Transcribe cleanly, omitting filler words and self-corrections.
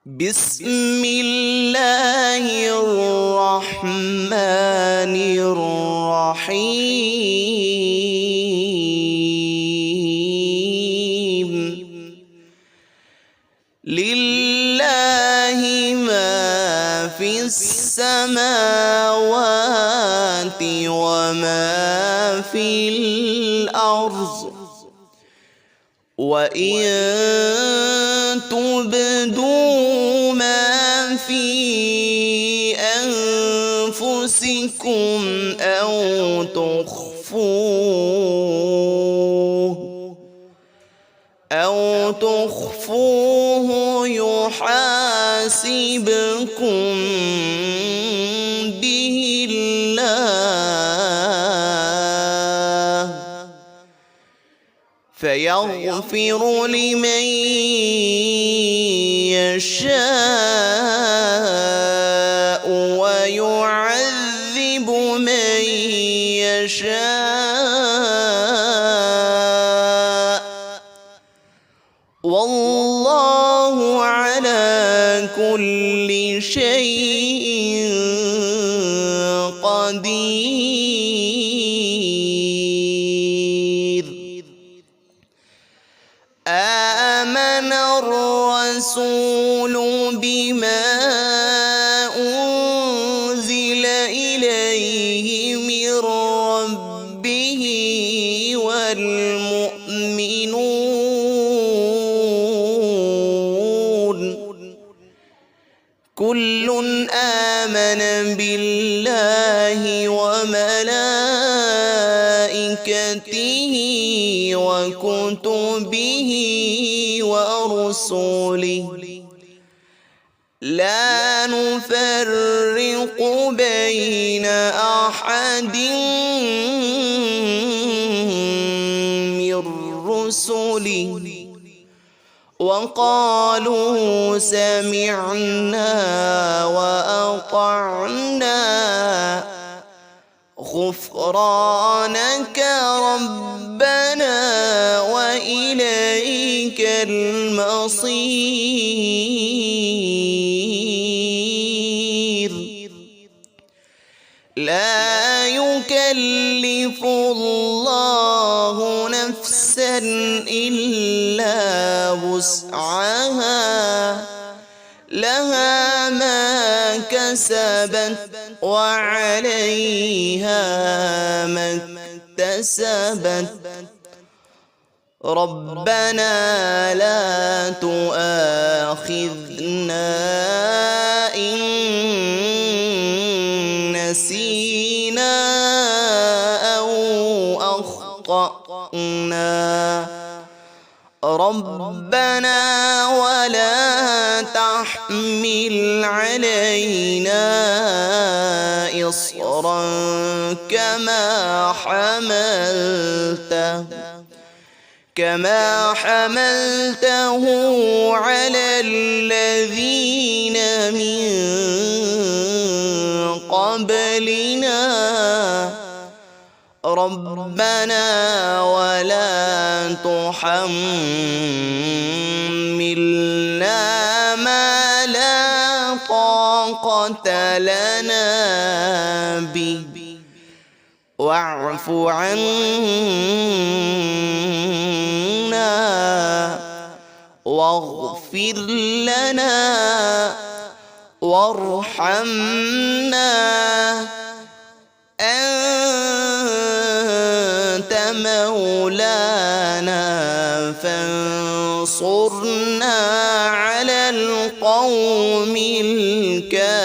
بسم الله الرحمن الرحيم لله ما في السماوات وما في الأرض وإن تبدوا ما في أنفسكم أو تخفوه يحاسبكم به الله فيغفر لمن يشاء ويعذب من يشاء والله على كل شيء قدير. آمن الرسول بما أنزل إليه من ربه والمؤمنون كل آمن بالله وملائكته وكتبه ورسله لا نفرق بين أحد من رسله وقالوا سمعنا وأطعنا غفرانك ربنا وإليك المصير. لا يكلف الله نفسا إلا وسعها لها ما كسبت وعليها ما اكتسبت ربنا لا تؤاخذنا إن نسينا أو أخطأنا ربنا ولا تحمل علينا إصرا كما حملته على الذين من قبلنا ربنا ولا تحملنا ما لا طاقة لنا به واعف عنا واغفر لنا وارحمنا أنت مولانا فانصرنا على القوم الكافرين.